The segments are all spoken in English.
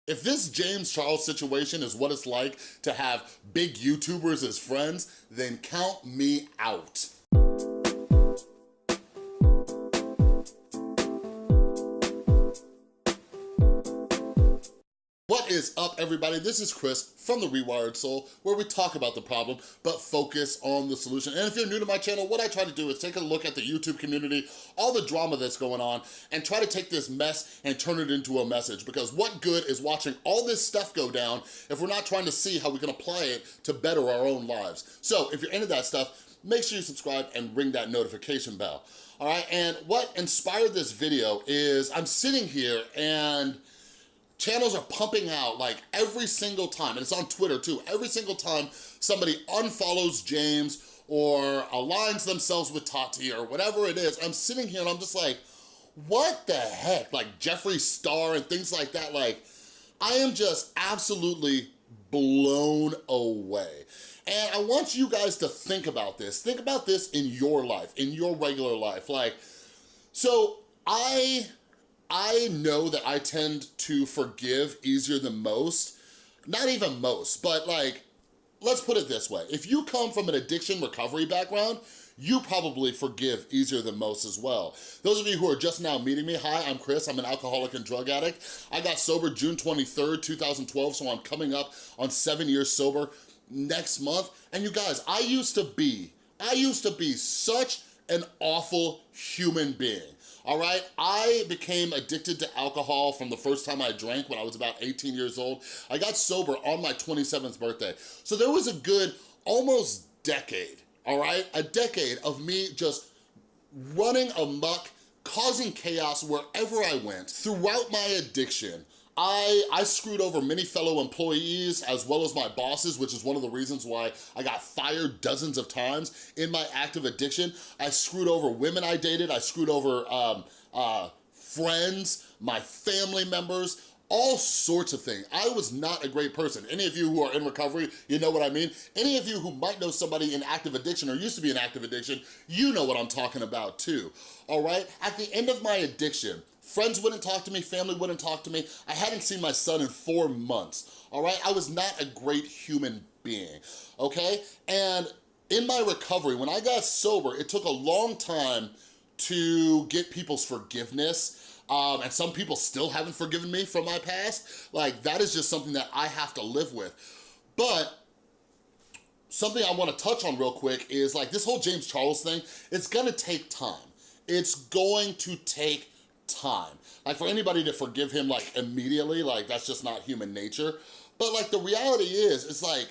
If this James Charles situation is what it's like to have big YouTubers as friends, then count me out. What is up, everybody? This is Chris from The Rewired Soul, where we talk about the problem, but focus on the solution. And if you're new to my channel, what I try to do is take a look at the YouTube community, all the drama that's going on, and try to take this mess and turn it into a message. Because what good is watching all this stuff go down if we're not trying to see how we can apply it to better our own lives? So if you're into that stuff, make sure you subscribe and ring that notification bell. All right, and what inspired this video is I'm sitting here and channels are pumping out like every single time, and it's on Twitter too, every single time somebody unfollows James or aligns themselves with Tati or whatever it is, I'm sitting here and I'm just like, what the heck? Like Jeffree Star and things like that, like I am just absolutely blown away. And I want you guys to think about this. Think about this in your life, in your regular life. Like, so I know that I tend to forgive easier than most. Not even most, but like, let's put it this way. If you come from an addiction recovery background, you probably forgive easier than most as well. Those of you who are just now meeting me, hi, I'm Chris, I'm an alcoholic and drug addict. I got sober June 23rd, 2012, so I'm coming up on 7 years sober next month. And you guys, I used to be such an awful human being. All right, I became addicted to alcohol from the first time I drank when I was about 18 years old. I got sober on my 27th birthday. So there was a good almost decade, all right? A decade of me just running amok, causing chaos wherever I went. Throughout my addiction, I screwed over many fellow employees as well as my bosses, which is one of the reasons why I got fired dozens of times in my active addiction. I screwed over women I dated. I screwed over friends, my family members, all sorts of things. I was not a great person. Any of you who are in recovery, you know what I mean. Any of you who might know somebody in active addiction or used to be in active addiction, you know what I'm talking about too, all right? At the end of my addiction, friends wouldn't talk to me, family wouldn't talk to me. I hadn't seen my son in 4 months, all right? I was not a great human being, okay? And in my recovery, when I got sober, it took a long time to get people's forgiveness, and some people still haven't forgiven me from my past. Like, that is just something that I have to live with. But something I wanna touch on real quick is like this whole James Charles thing, it's gonna take time. It's going to take time. Like for anybody to forgive him like immediately, like that's just not human nature. But like the reality is, it's like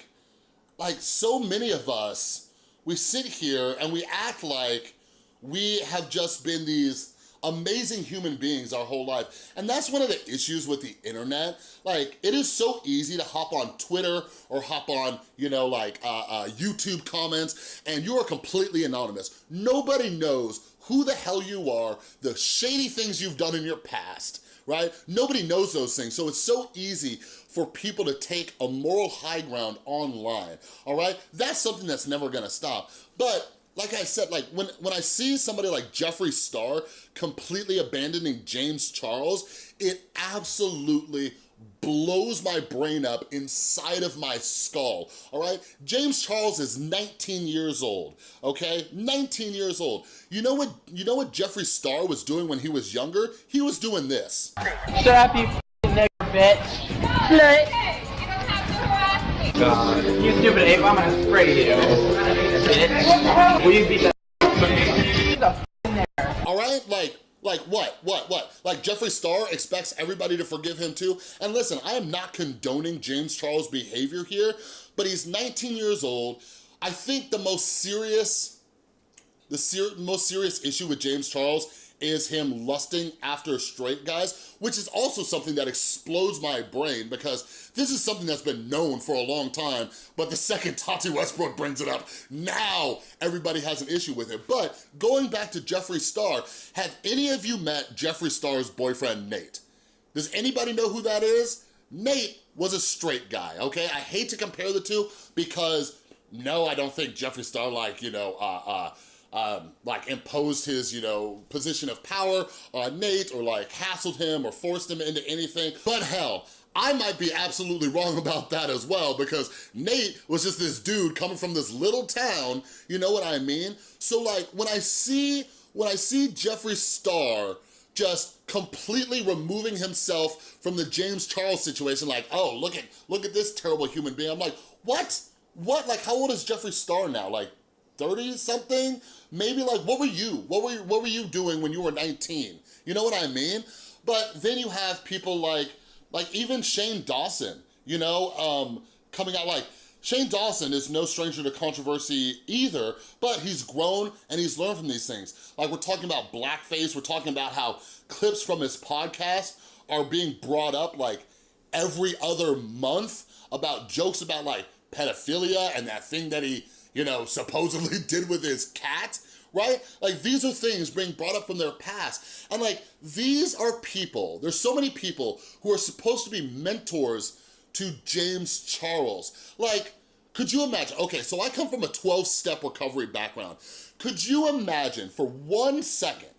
so many of us, we sit here and we act like we have just been these amazing human beings our whole life. And that's one of the issues with the internet. Like, it is so easy to hop on Twitter or hop on, you know, like YouTube comments, and you are completely anonymous. Nobody knows who the hell you are, the shady things you've done in your past, right? Nobody knows those things, so it's so easy for people to take a moral high ground online, all right? That's something that's never gonna stop. But like I said, like when I see somebody like Jeffree Star completely abandoning James Charles, it absolutely blows my brain up inside of my skull, all right? James Charles is 19 years old, okay? 19 years old. You know what Jeffree Star was doing when he was younger? He was doing this. Shut up, you nigger bitch. Slut. God, you stupid ape, I'm gonna spray you. Bitch. Will you beat that? All right, like what? Like Jeffree Star expects everybody to forgive him too? And listen, I am not condoning James Charles' behavior here, but he's 19 years old. I think the most serious issue with James Charles is him lusting after straight guys, which is also something that explodes my brain because this is something that's been known for a long time, but the second Tati Westbrook brings it up, now everybody has an issue with it. But going back to Jeffree Star, have any of you met Jeffree Star's boyfriend, Nate? Does anybody know who that is? Nate was a straight guy, okay? I hate to compare the two because no, I don't think Jeffree Star like imposed his, position of power on Nate or like hassled him or forced him into anything. But hell, I might be absolutely wrong about that as well, because Nate was just this dude coming from this little town, you know what I mean? So like, when I see Jeffree Star just completely removing himself from the James Charles situation, like, oh, look at this terrible human being. I'm like, what? What, like, how old is Jeffree Star now? Like 30 something? Maybe, like, what were you? What were you doing when you were 19? You know what I mean? But then you have people like even Shane Dawson, you know, coming out. Like, Shane Dawson is no stranger to controversy either, but he's grown and he's learned from these things. Like, we're talking about blackface, we're talking about how clips from his podcast are being brought up like every other month about jokes about like pedophilia and that thing that he, you know, supposedly did with his cat, right? Like, these are things being brought up from their past. And like, these are people, there's so many people who are supposed to be mentors to James Charles. Like, could you imagine? Okay, so I come from a 12-step recovery background. Could you imagine for 1 second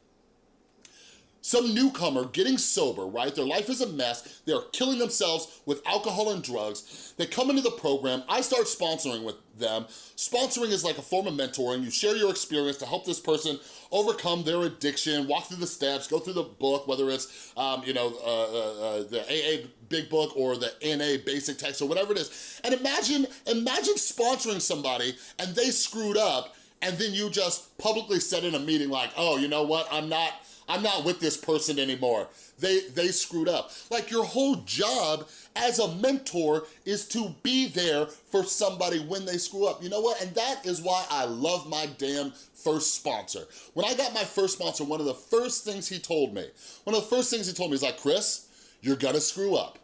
some newcomer getting sober, right? Their life is a mess. They're killing themselves with alcohol and drugs. They come into the program. I start sponsoring with them. Sponsoring is like a form of mentoring. You share your experience to help this person overcome their addiction, walk through the steps, go through the book, whether it's, the AA Big Book or the NA Basic Text or whatever it is. And imagine sponsoring somebody and they screwed up, and then you just publicly said in a meeting like, oh, you know what, I'm not with this person anymore. They screwed up. Like, your whole job as a mentor is to be there for somebody when they screw up. You know what? And that is why I love my damn first sponsor. When I got my first sponsor, one of the first things he told me is like, Chris, you're gonna screw up.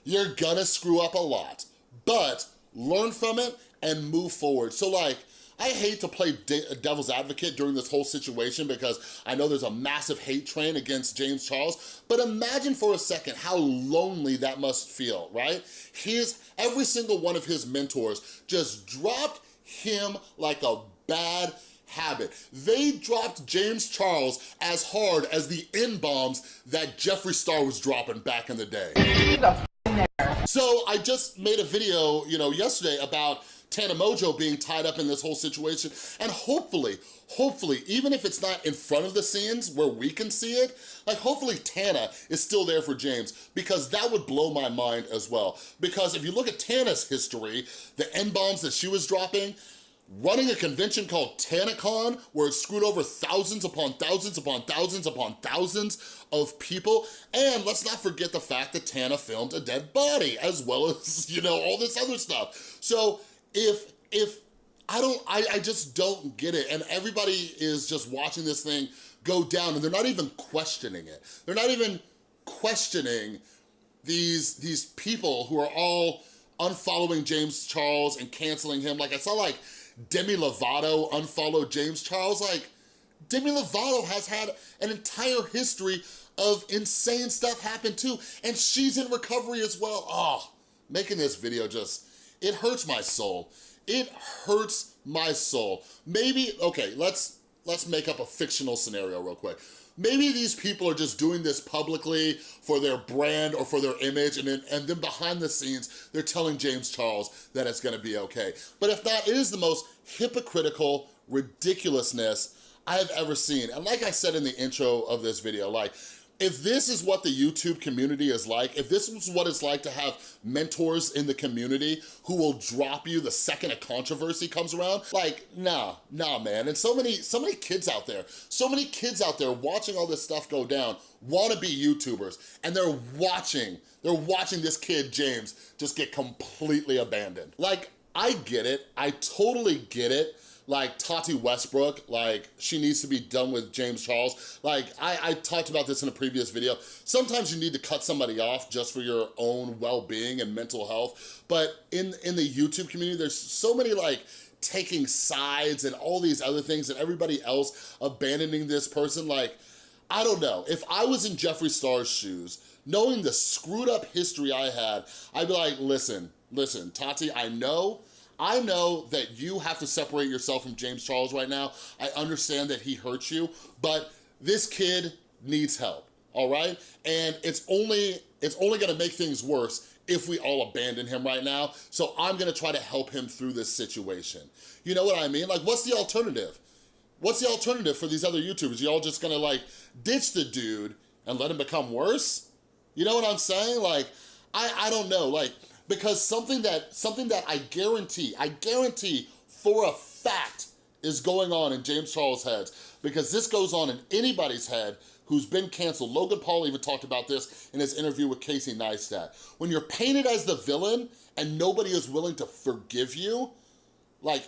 You're gonna screw up a lot, but learn from it and move forward. So like, I hate to play devil's advocate during this whole situation because I know there's a massive hate train against James Charles, but imagine for a second how lonely that must feel, right? Every single one of his mentors just dropped him like a bad habit. They dropped James Charles as hard as the N-bombs that Jeffree Star was dropping back in the day. So I just made a video, yesterday about Tana Mojo being tied up in this whole situation, and hopefully, even if it's not in front of the scenes where we can see it, like, hopefully Tana is still there for James, because that would blow my mind as well. Because if you look at Tana's history, the N-bombs that she was dropping, running a convention called TanaCon, where it screwed over thousands upon thousands upon thousands upon thousands of people. And let's not forget the fact that Tana filmed a dead body, as well as, all this other stuff. So I just don't get it. And everybody is just watching this thing go down, and they're not even questioning it. They're not even questioning these people who are all unfollowing James Charles and canceling him. Like, I saw like Demi Lovato unfollowed James Charles. Like, Demi Lovato has had an entire history of insane stuff happen too, and she's in recovery as well. Oh, making this video it hurts my soul. It hurts my soul. Maybe, okay, let's make up a fictional scenario real quick. Maybe these people are just doing this publicly for their brand or for their image, and then behind the scenes, they're telling James Charles that it's gonna be okay. But if not, it is the most hypocritical ridiculousness I have ever seen. And like I said in the intro of this video, like, if this is what the YouTube community is like, if this is what it's like to have mentors in the community who will drop you the second a controversy comes around, like, nah, man. And so many kids out there watching all this stuff go down, wanna be YouTubers, and they're watching this kid, James, just get completely abandoned. Like, I get it, I totally get it. Like, Tati Westbrook, like, she needs to be done with James Charles. Like, I talked about this in a previous video. Sometimes you need to cut somebody off just for your own well-being and mental health. But in the YouTube community, there's so many, like, taking sides and all these other things, and everybody else abandoning this person. Like, I don't know. If I was in Jeffree Star's shoes, knowing the screwed up history I had, I'd be like, listen, Tati, I know that you have to separate yourself from James Charles right now. I understand that he hurts you, but this kid needs help, all right? And it's only it's only gonna make things worse if we all abandon him right now. So I'm gonna try to help him through this situation. You know what I mean? Like, what's the alternative? What's the alternative for these other YouTubers? Y'all just gonna like ditch the dude and let him become worse? You know what I'm saying? Like, I don't know, like, because something that I guarantee for a fact is going on in James Charles' head, because this goes on in anybody's head who's been canceled. Logan Paul even talked about this in his interview with Casey Neistat. When you're painted as the villain and nobody is willing to forgive you, like,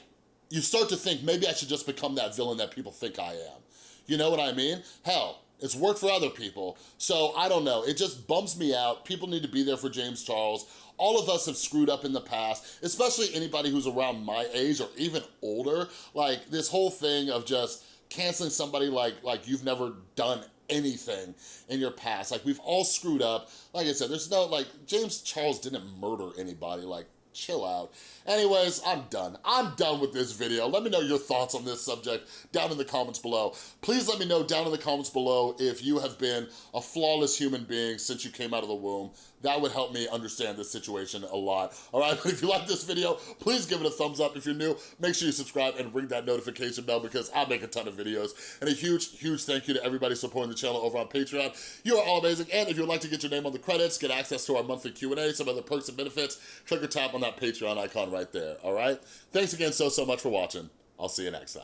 you start to think, maybe I should just become that villain that people think I am. You know what I mean? Hell, it's worked for other people. So I don't know, it just bums me out. People need to be there for James Charles. All of us have screwed up in the past, especially anybody who's around my age or even older. Like, this whole thing of just canceling somebody like you've never done anything in your past. Like, we've all screwed up. Like I said, there's no, like, James Charles didn't murder anybody. Like, chill out. Anyways, I'm done. I'm done with this video. Let me know your thoughts on this subject down in the comments below. Please let me know down in the comments below if you have been a flawless human being since you came out of the womb. That would help me understand this situation a lot. All right, but if you like this video, please give it a thumbs up. If you're new, make sure you subscribe and ring that notification bell, because I make a ton of videos. And a huge, huge thank you to everybody supporting the channel over on Patreon. You are all amazing. And if you'd like to get your name on the credits, get access to our monthly Q&A, some other perks and benefits, click or tap on that Patreon icon right there, all right? Thanks again so much for watching. I'll see you next time.